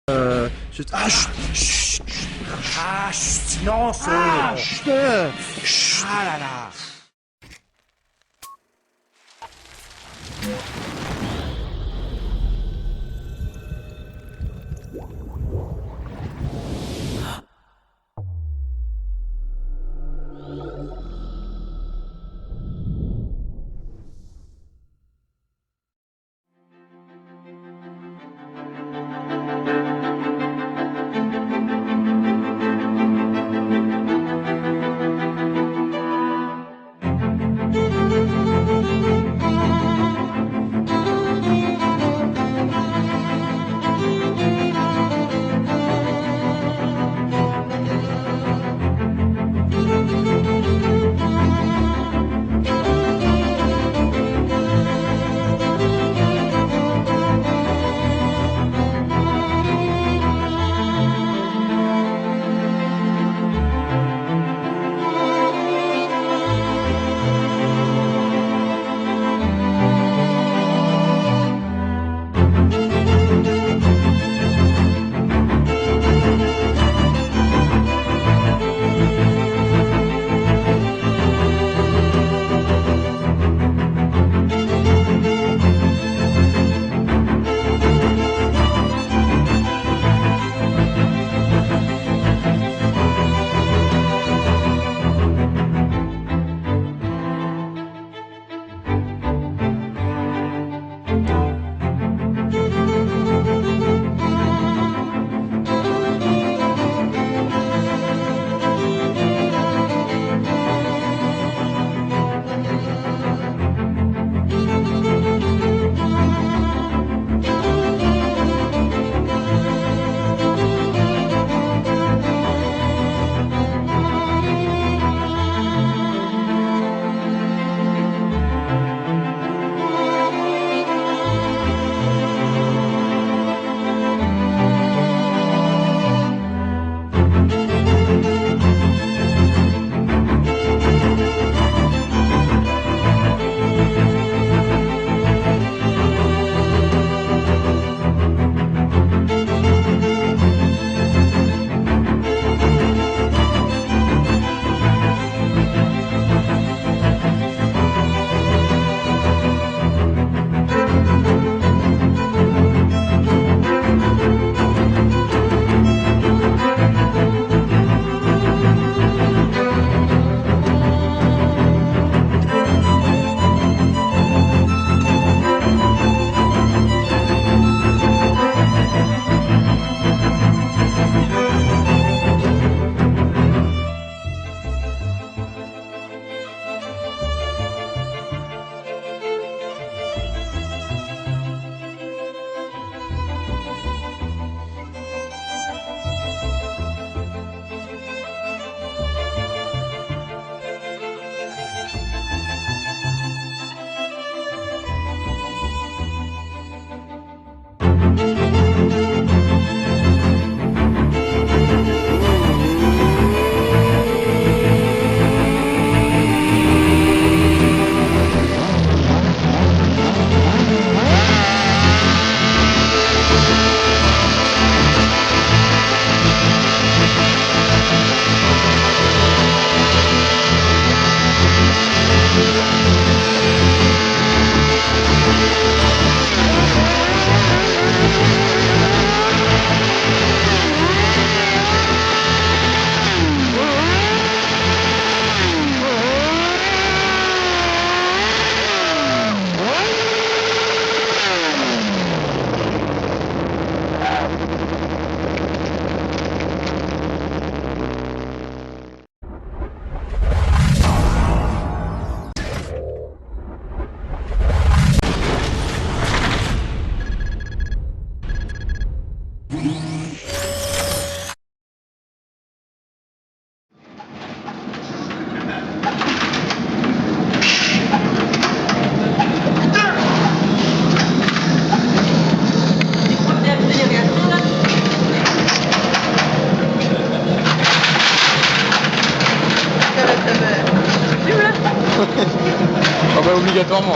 Chut. Ah, chut, chut, chut. Ah, chut, silence. Chut. Ah là là. Ah bah obligatoirement.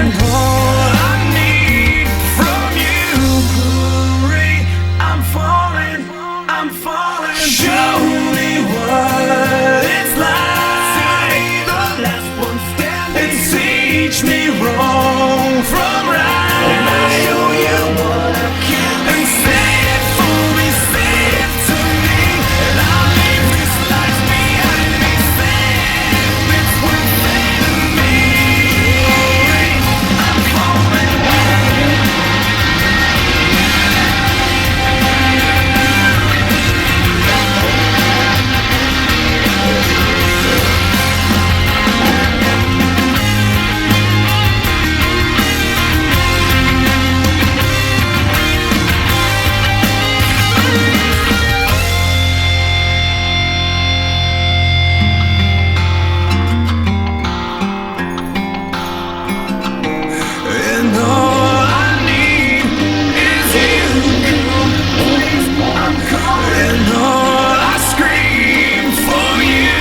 And all I need from you, hurry, I'm falling, I'm falling. Show me what it's like, the last one standing, and teach me wrong from right, and I'll show you what I can be. And say it for me, say it to me, and I'll leave this life behind me. Say it if it's worth saving me. I'm falling. And all I need is you. Please, I'm calling. And all I scream for you.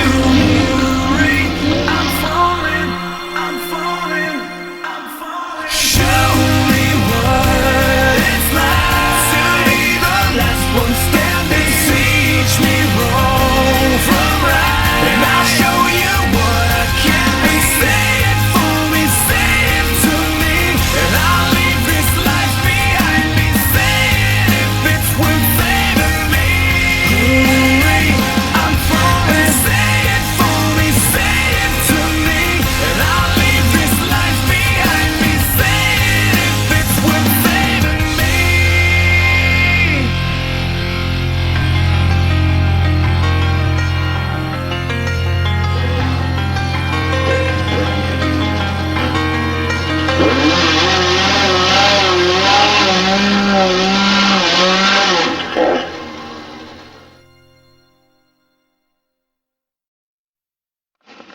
Hurry, I'm falling, I'm falling, I'm falling. Show me what it's like to be the last one standing. Teach me wrong from right, and I'll show you what I can be. Say it for me, say it to me, and I'll leave this life behind me. Say it if it's worth saving me. Hurry, I'm falling. Say it for me, say it to me, and I'll leave this life behind me. Say it if it's worth saving me.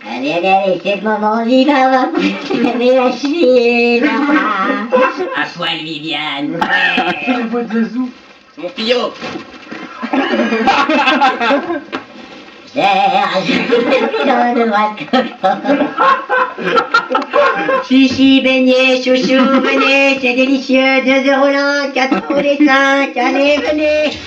Allez, allez, allez, c'est le moment, on y va, allez, lâchez, là. À poil, Viviane. C'est le bois de Zazou. C'est mon pillot. Serge, de droite, Chichi, beignet, chouchou, venez, c'est délicieux, 2 euros l'un, 4 euros les 5, allez, venez.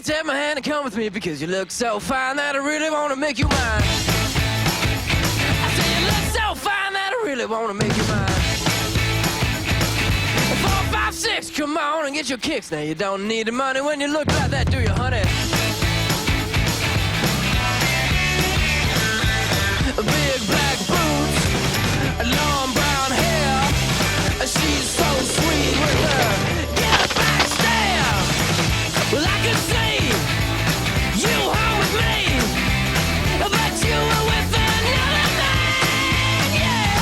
Take my hand and come with me because you look so fine that I really want to make you mine. I say you look so fine that I really want to make you mine. 4, 5, 6, come on and get your kicks. Now you don't need the money when you look like that, do you, honey? Big black boots, long brown hair. She's so sweet with her get back stare. Well, I can see you home with me, but you were with another man, yeah.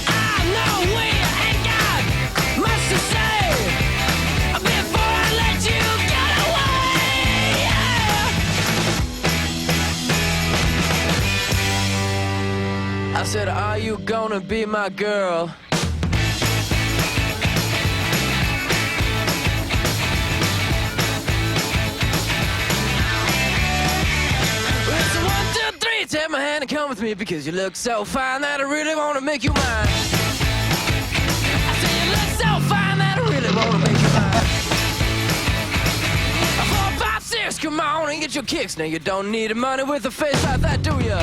I know we ain't got much to say before I let you get away, yeah. I said, are you gonna be my girl? Take my hand and come with me because you look so fine that I really want to make you mine. I say you look so fine that I really want to make you mine. 4, 5, 6, come on and get your kicks. Now you don't need the money with a face like that, do ya?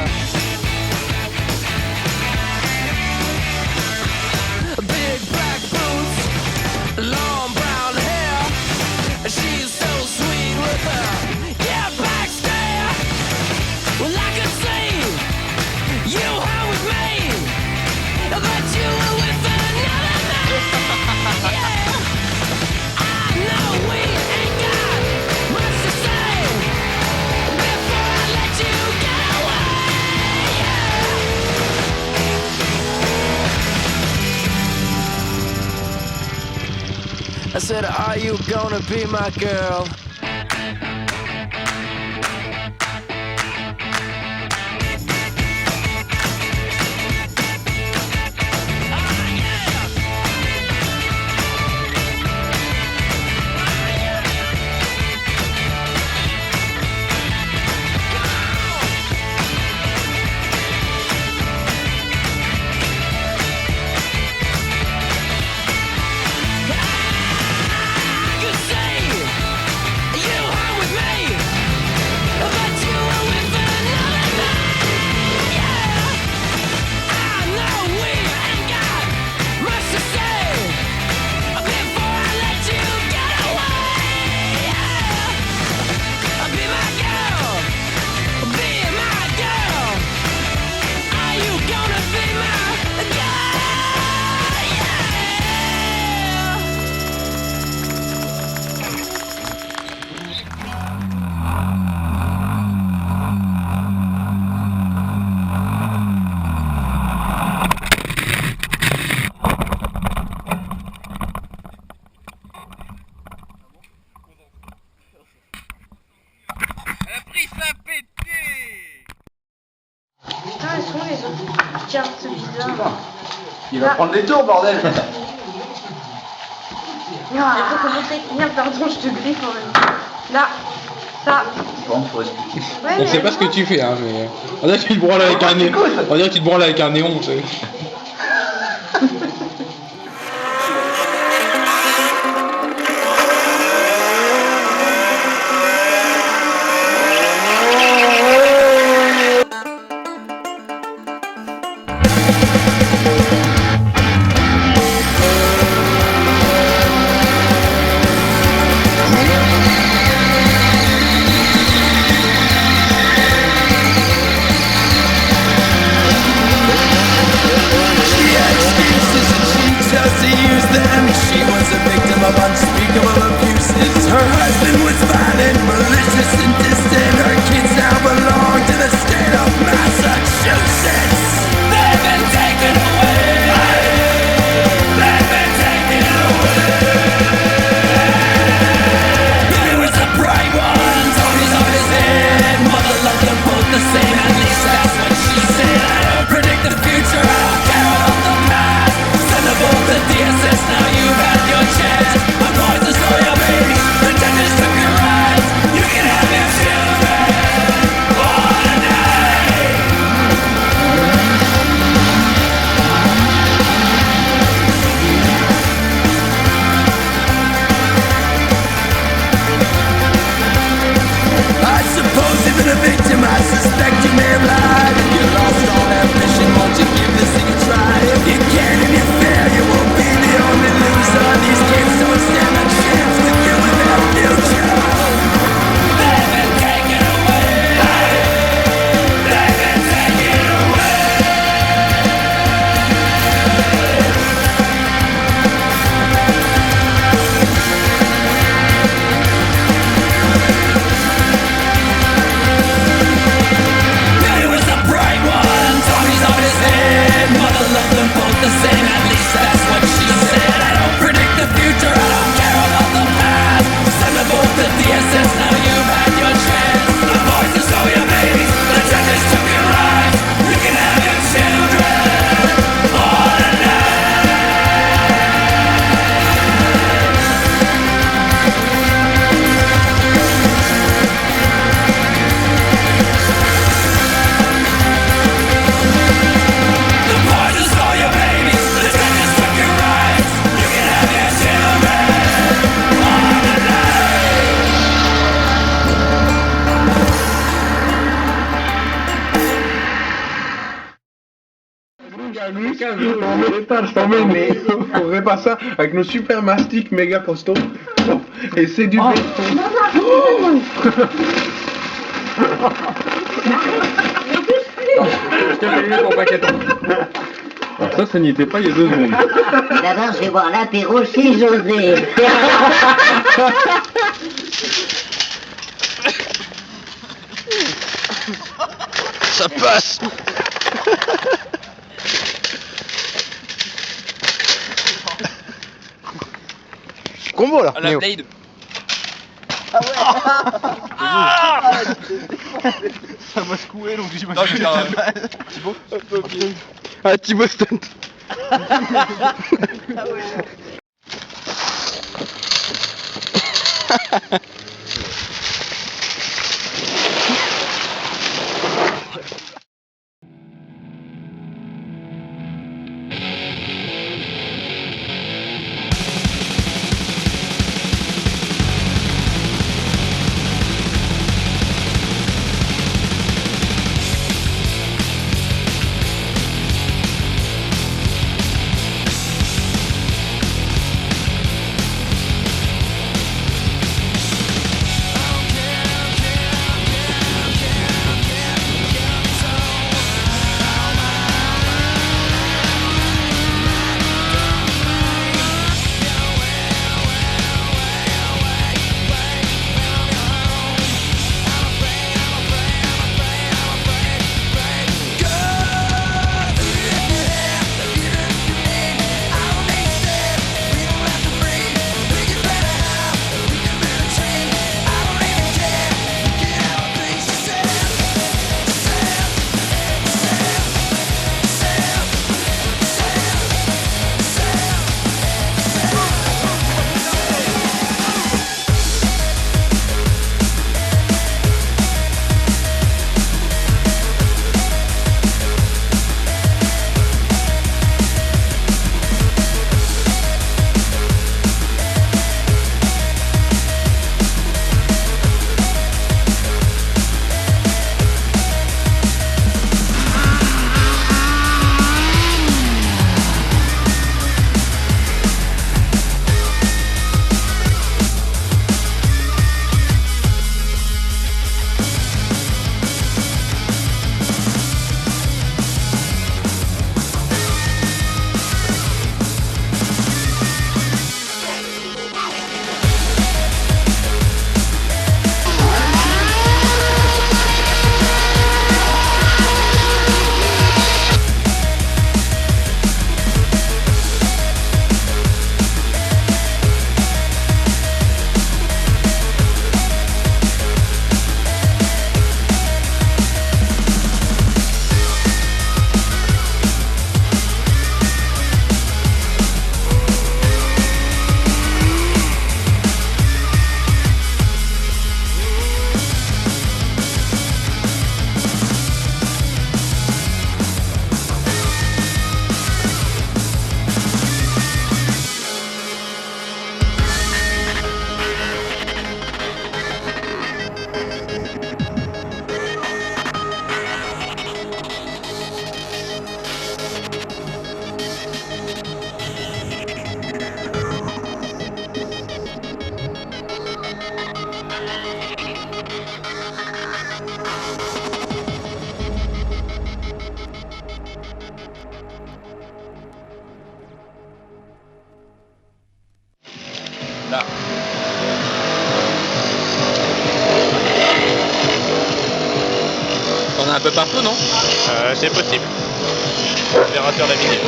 Big black boots, long brown hair. She's so sweet with her back stare. Well, I could see you home with me, but you were with another man. I said, are you gonna be my girl? Putain, elles sont les autres cartes bizarres. Il va prendre les tours, bordel. Il faut commencer. Merde, pardon, je te griffe en même temps. Là, ça. Bon, faut expliquer. Ouais, On sait pas ce que tu fais, hein, mais. On dirait que tu te branles avec un néon. On dirait que tu te branles avec un néon, tu sais. On ferait pas ça avec nos super mastiques méga costauds. Et c'est du béton. Je t'ai payé ton paquet. Alors ça n'y était pas il y a 2 secondes. D'abord, je vais boire l'apéro chez José. Ça passe. combo là. Ah, la Néo. Blade. Ça m'a secoué donc j'imagine. Non, je veux dire, Thibaut. Ah, Thibaut Stunt. Là. T'en as un peu partout, non? C'est possible. On verra sur la vidéo.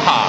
Ah.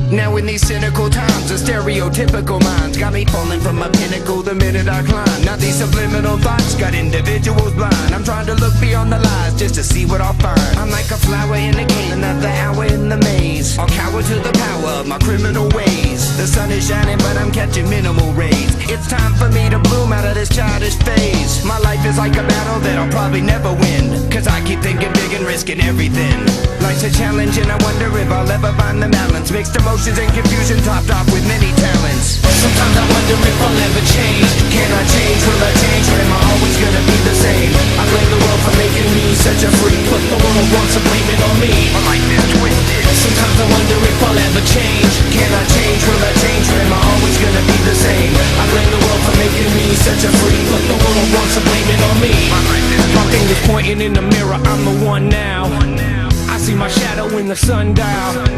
Now in these cynical times, the stereotypical minds got me falling from a pinnacle the minute I climb. Now these subliminal thoughts got individuals blind. I'm trying to look beyond the lies just to see what I'll find. I'm like a flower in a game, another hour in the maze. I'll cower to the power of my criminal ways. The sun is shining but I'm catching minimal rays. It's time for me to bloom out of this childish phase. My life is like a battle that I'll probably never win, cause I keep thinking big and risking everything. Life's a challenge and I wonder if I'll ever find the balance. Mixed emotions and confusion topped off with many talents. Sometimes I wonder if I'll ever change. Can I change? Will I change? Or am I always gonna be the same? I blame the world for making me such a freak, but the world wants to blame it on me. My life is twisted. Sometimes I wonder if I'll ever change. Can I change? Will I change? Or am I always gonna be the same? I blame the world for making me such a freak, but the world wants to blame it on me. My finger's pointing in the mirror, I'm the one now. I see my shadow in checking the sundial.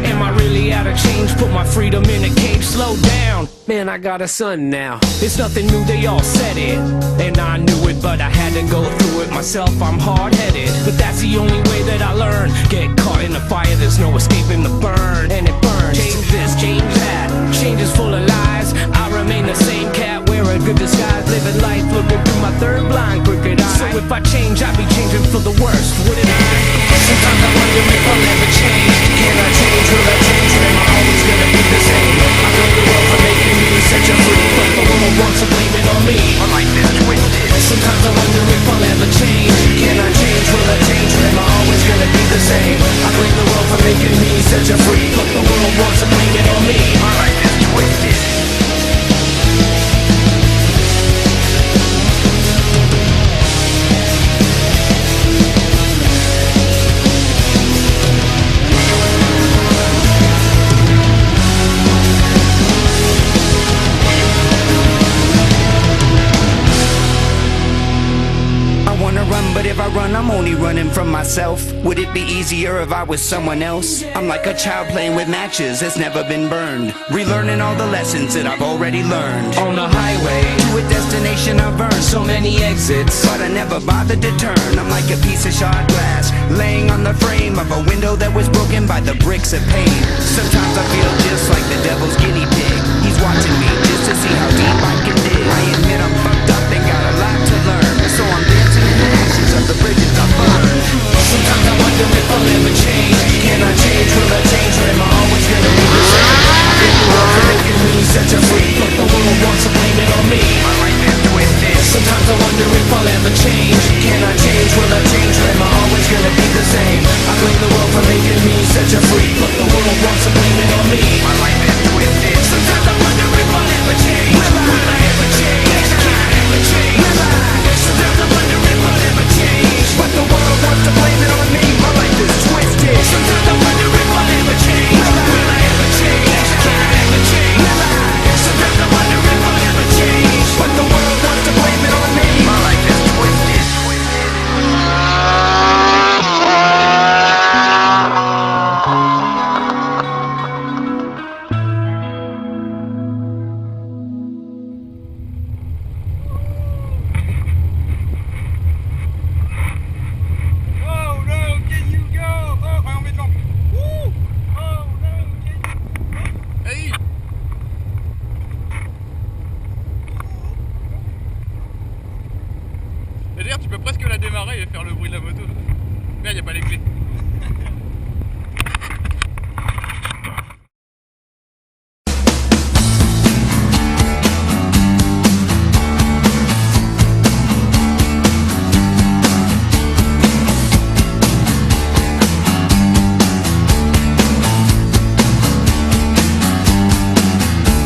Am I really out of change? Put my freedom in a cage, slow down. Man, I got a son now. It's nothing new, they all said it. And I knew it, but I had to go through it myself. I'm hard-headed, but that's the only way that I learn. Get caught in the fire, there's no escaping the burn. And it burns. Change this, change that. Change is full of lies. I remain the same cat, wear a good disguise. Living life, looking through my third blind, crooked eye. So if I change, I'd be changing for the worst, wouldn't I? Sometimes I wonder if I'll ever change. Can I change? Will I change? Or am I always gonna be the same? I blame the world for making me such a freak, but the world wants to blame it on me. I like this twisted. Sometimes I wonder if I'll ever change. Can I change? Will I change? Or am I always gonna be the same? I blame the world for making me such a freak, but the world wants to blame it on me. I like this twisted. But if I run, I'm only running from myself. Would it be easier if I was someone else? I'm like a child playing with matches that's never been burned, relearning all the lessons that I've already learned. On the highway to a destination I've earned so many exits, but I never bothered to turn. I'm like a piece of shot glass laying on the frame of a window that was broken by the bricks of pain. Sometimes I feel just like the devil's guinea pig. He's watching me just to see how deep I can dig. I admit I'm fucked up and got a lot to learn, so I'm dancing in the ashes of the bridges I burned. Sometimes I wonder if I'll ever change. Can I change? Will I change? Or am I always gonna be the same? I blame the world for making me such a freak, but the world wants to blame it on me. I like that twisted. Sometimes I wonder if I'll ever change. Can I change? Will I change? Or am I always gonna be the same? I blame the world for making me such a freak, but the world wants to blame it on me. I like that twisted. Sometimes I wonder if I'll ever change. Will I ever change? Can I ever change? Sometimes I wonder if I'll ever change, but the world wants to blame it on me. My life is twisted. Sometimes I wonder if I'll ever change. Will I ever change? Can I ever change? Sometimes I wonder if I'll ever change, but the world wants to blame it on me. My life is twisted. C'est-à-dire, tu peux presque la démarrer et faire le bruit de la moto. Merde, y a pas les clés.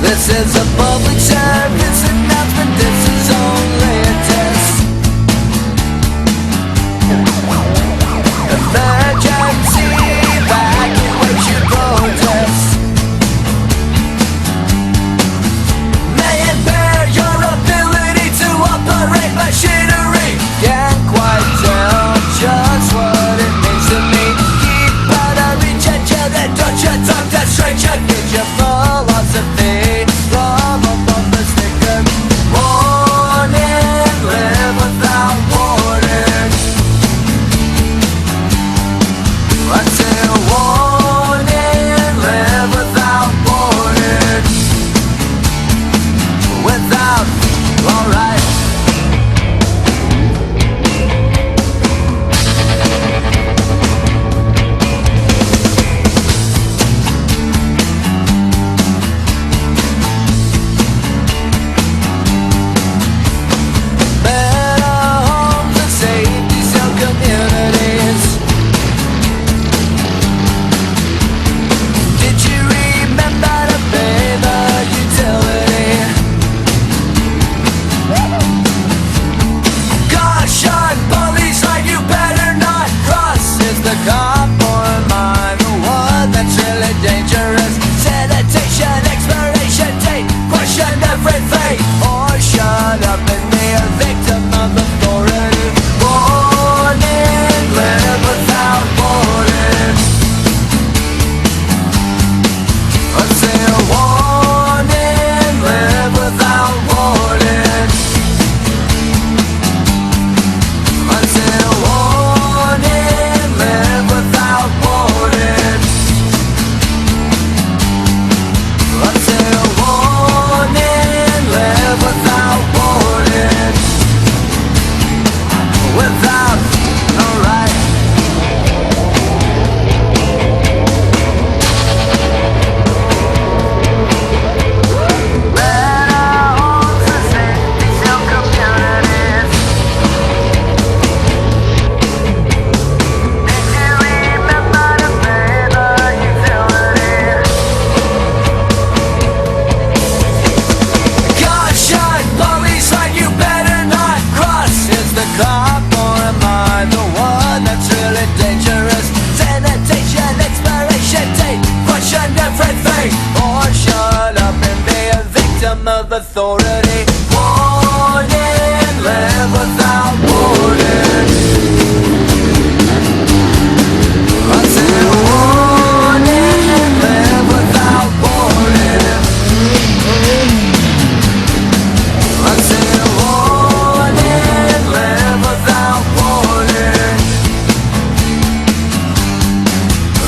This is a public service announcement, this is only a test. Emergency evacuation protest may impair your ability to operate machinery. Can't quite tell just what it means to me. Keep out of reach and children, don't you talk to stranger. Get your philosophy from a bumper sticker. authority. Warning, live without warning. I said warning, live without warning. I said warning, live without warning.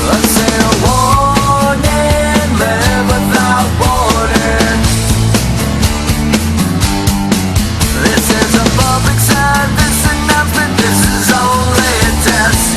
I said warning, live without warning. This is a public service announcement, this is only a test.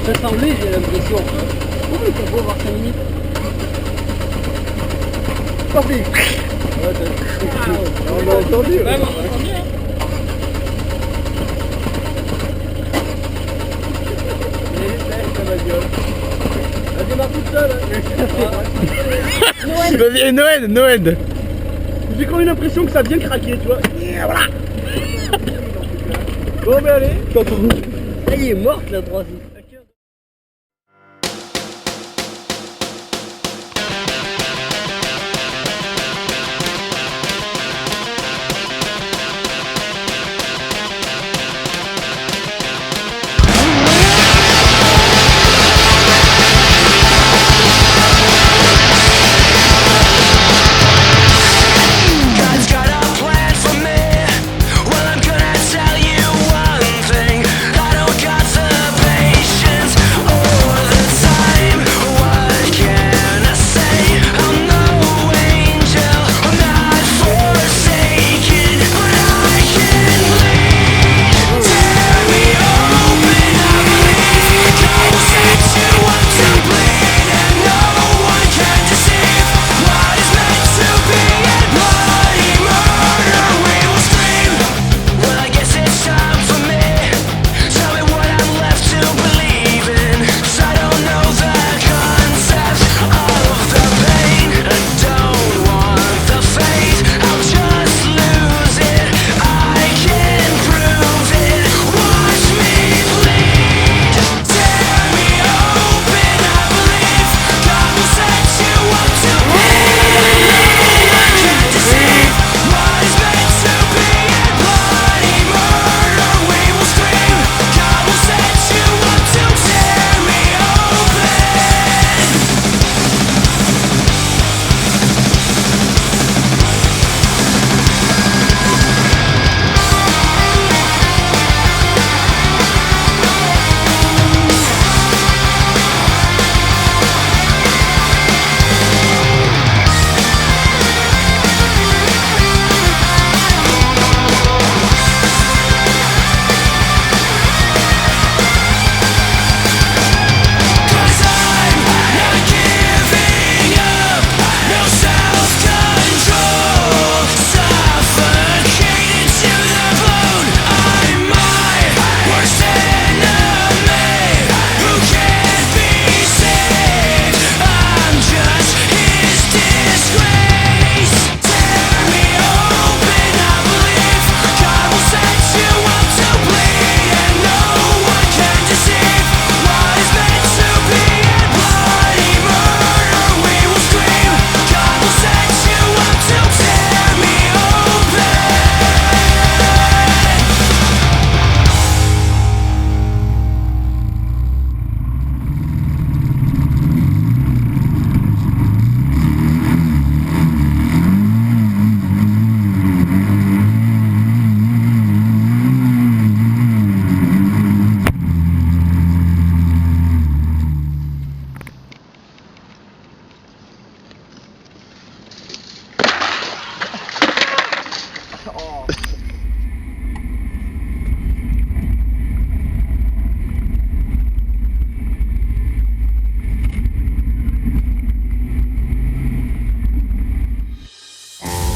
Ça semblait, j'ai l'impression. Oui, ça peut voir 5 minutes. Sorti. On l'a entendu. Ouais, on l'a entendu, hein. Elle démarre toute seule. Noël. J'ai quand même l'impression que ça a bien craqué, tu vois. Voilà. Bon, ben allez. Ça y est, morte la droite.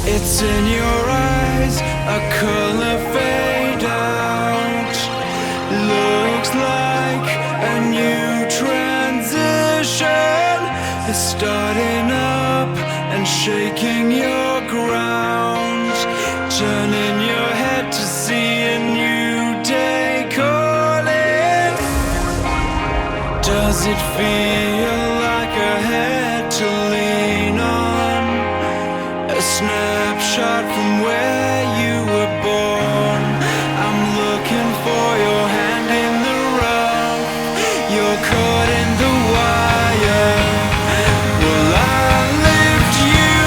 It's in your eyes, a color fade out. Looks like a new transition is starting up and shaking your ground. Turning your head to see a new day calling. Does it feel like a head to lean on? A snapshot from where you were born. I'm looking for your hand in the rough. You're caught in the wire. Will I lift you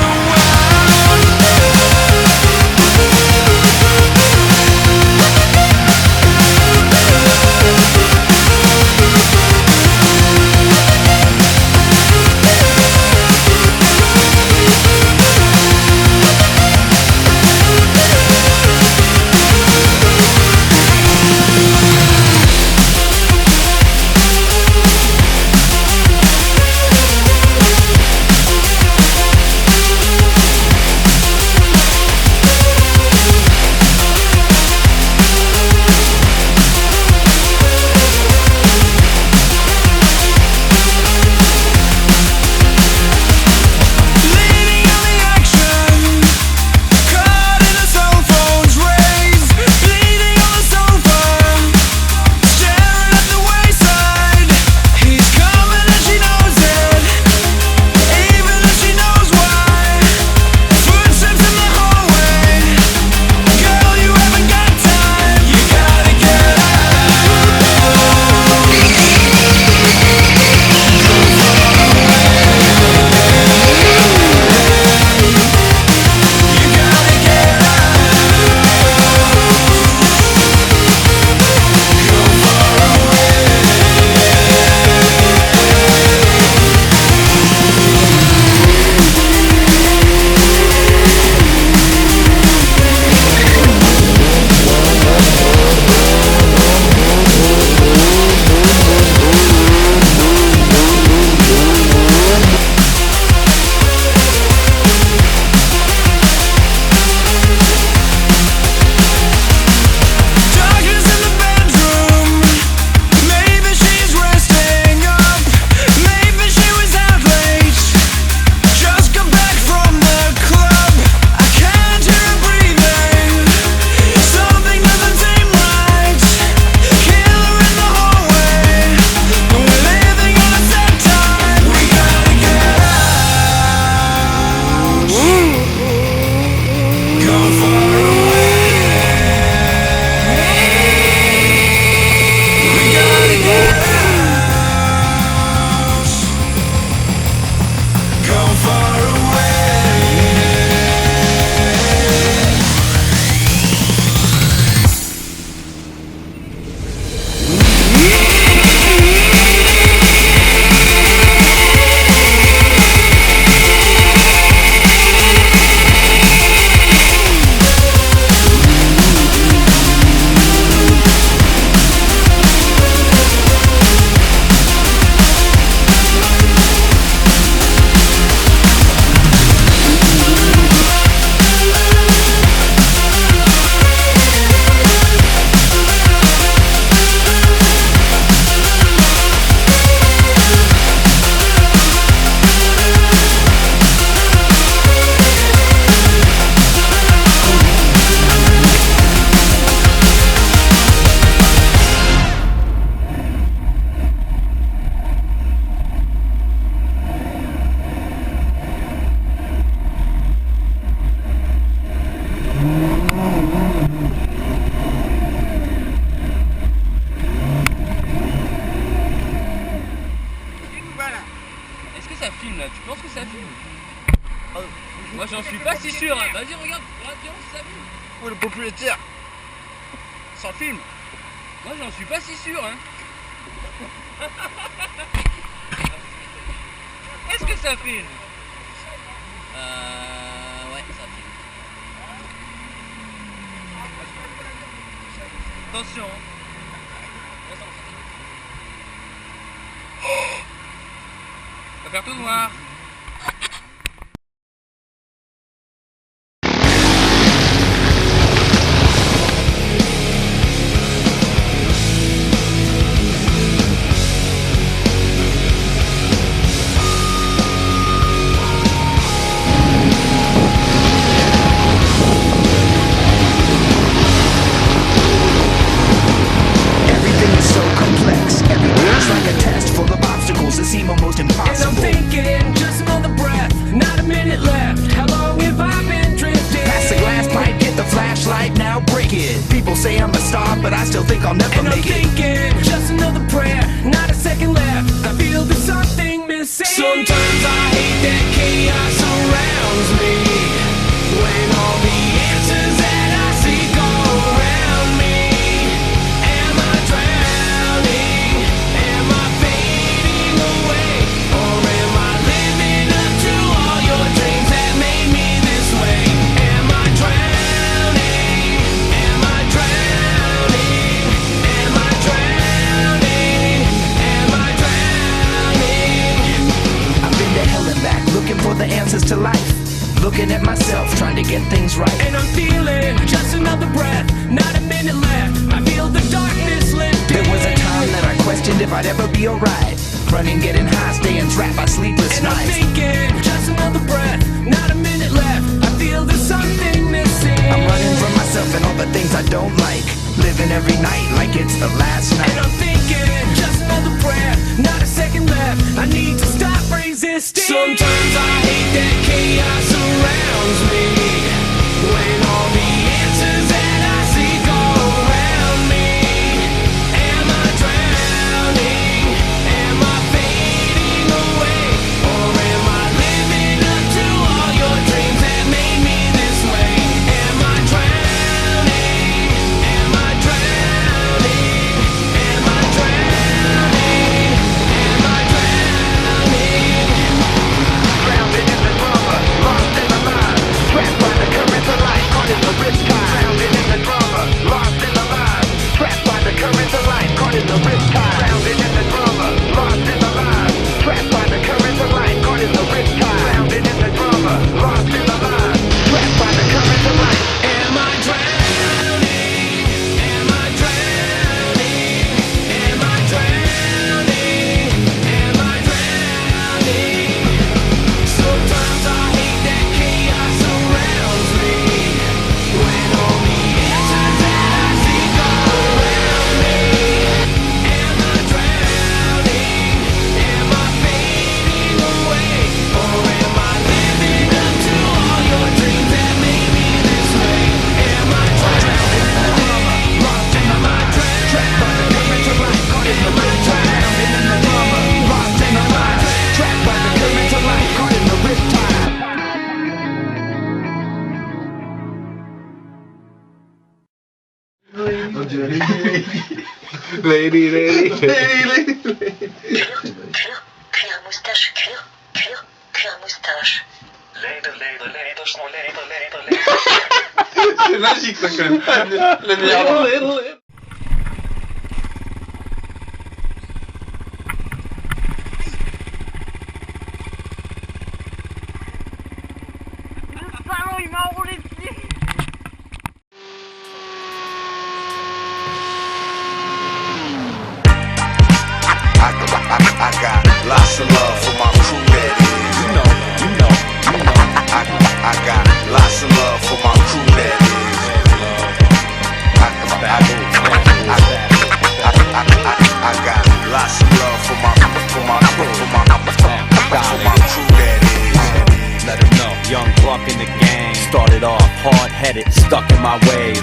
Vas-y, regarde, viens, on s'amuse. Où est le propriétaire? Ça filme. Moi, j'en suis pas si sûr, hein. Est-ce que ça filme? Ouais, ça filme. Attention. Ça va faire tout noir. Everything is so complex. Everything's like a test full of obstacles that seem almost And I'm impossible. thinking, just another breath, not a minute left. How long have I been drifting? Pass the glass pipe, get the flashlight, now break it. People say I'm a star, but I still think I'll never And I'm make it. thinking, just another prayer, not a second left. I feel there's something missing. Sometimes I hate that chaos surrounds me. When all the answers that I seek are around me. Am I drowning? Am I fading away? Or am I living up to all your dreams that made me this way? Am I drowning? Am I drowning? Am I drowning? Am I drowning? I've been to hell and back, looking for the answers to life. Looking at myself, trying to get things right. And I'm feeling just another breath, not a minute left. I feel the darkness lifting. There was a time that I questioned if I'd ever be alright. Running, getting high, staying trapped by sleepless And I'm nights. thinking, just another breath, not a minute left. I feel there's something missing. I'm running from myself and all the things I don't like. Living every night like it's the last And night. I'm thinking, just another breath, not a second left. I need to stop resisting. Sometimes I hate that chaos surrounds me. When all the answers that I seek are around me. Am I drowning? Am I fading away? Or am I living up to all your dreams that made me this way? Am I drowning? Am I drowning? Am I drowning? Am I drowning? Drowning in the drama, lost in the line. Trapped by the currents of life, caught in the riptide. Drowning in the drama, lost in the line. Trapped by the currents of life, caught in the riptide. Drowning in the drama, lost in the line. Trapped by the currents of life, caught in the riptide. Drowning in the drama, lost in the line. Trapped by the currents of life. Am I drowning? Am I drowning? Am I drowning? Am I drowning? Sometimes I hate that chaos surrounds me. When all the answers that I seek are around me. Am I drowning? Am I fading away? Or am I living up to all your dreams that made me this way? Am I drowning? Lost in the mind, trapped by the currents of life. Caught in the riptide. In the drama, lost in the mind, trapped by the currents of life. Caught in the riptide. Lady, lady. Cuir moustache, cuir moustache. C'est magique ça quand même. Le meilleur. Il m'a enroulé dessus. I got lots of love for my crew that is. You know. I got lots of love for my crew that is. I got lots of love for my crew that is. Let 'em know, young buck in the game. Started it off, hard-headed, stuck in my ways.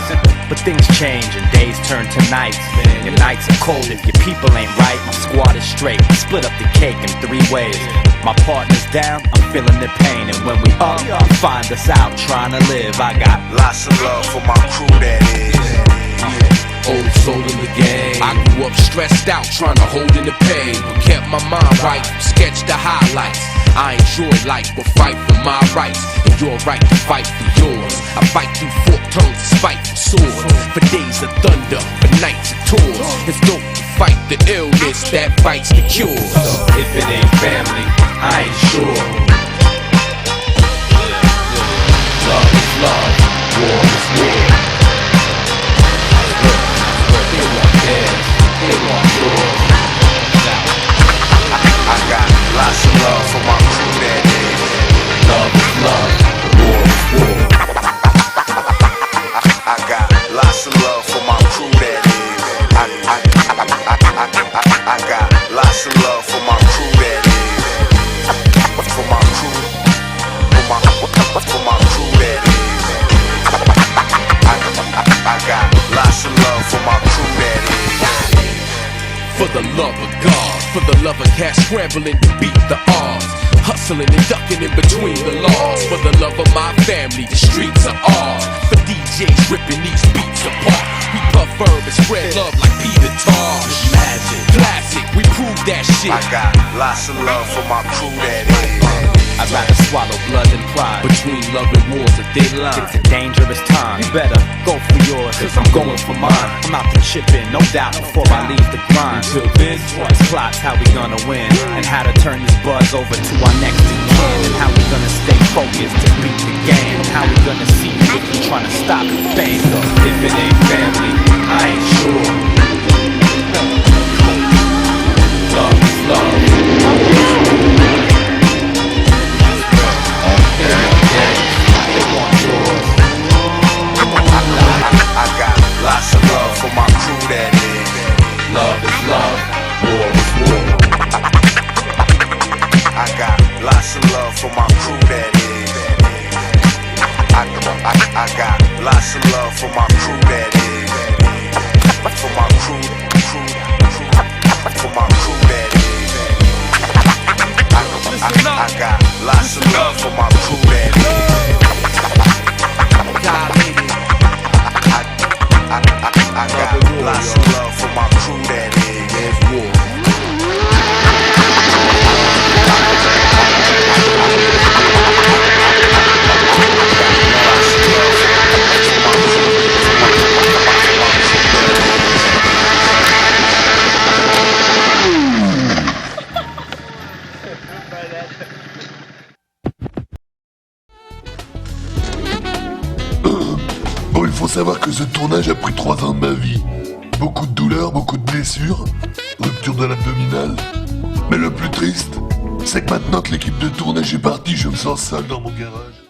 But things change and days turn to nights. Your nights are cold if your people ain't right. My squad is straight, split up the cake in 3 ways. My partner's down, I'm feeling the pain. And when we up, find us out trying to live. I got lots of love for my crew, that is. Old soul in the game. I grew up stressed out, trying to hold in the pain, but kept my mind right, sketched the highlights. I enjoy life, but fight for my rights, and your right to fight for yours. I fight through forked tongues, spiteful swords, for days of thunder, for nights of tours. It's dope to fight the illness that fights the cure. If it ain't family, I ain't sure. Love is love, war is war. I got lots of love for my crew, that is. Love is love, war is war. I got lots of love for my crew, that is. I got lots of love for my crew, that is. For my crew, for my crew, that is. I got lots of love for my crew, that is. For the love of God, for the love of cash scrambling to beat the odds, hustling and ducking in between the laws. For the love of my family, the streets are ours. For DJs ripping these beats apart, we puff herb and spread love like Peter Tosh. Magic, classic, we prove that shit. I got lots of love for my crew, that is. I'd rather swallow blood than pride. Between love and war's a thin line. It's a dangerous time. You better go for yours, cause I'm going for mine. I'm out to chip in, no doubt, before I leave the grind. Until then, this plot's how we gonna win, and how to turn this buzz over to our next of kin, and how we gonna stay focused to beat the game, and how we gonna see if we trying to stop the fame. if it ain't family, I ain't sure. Love is love. I got lots of love for my crew, that is. Love is love, war is war. I got lots of love for my crew, that is. I got lots of love for my crew, that is. For my crew, for my crew, that is. I got lots of love for my crew, that is. I got lots of love for my crew, that is. There's war. Bon, il faut savoir que ce tournage a pris 3 ans de ma vie. Beaucoup de douleurs, beaucoup de blessures, rupture de l'abdominal. Mais le plus triste, c'est que maintenant que l'équipe de tournage est partie, je me sens seul dans mon garage.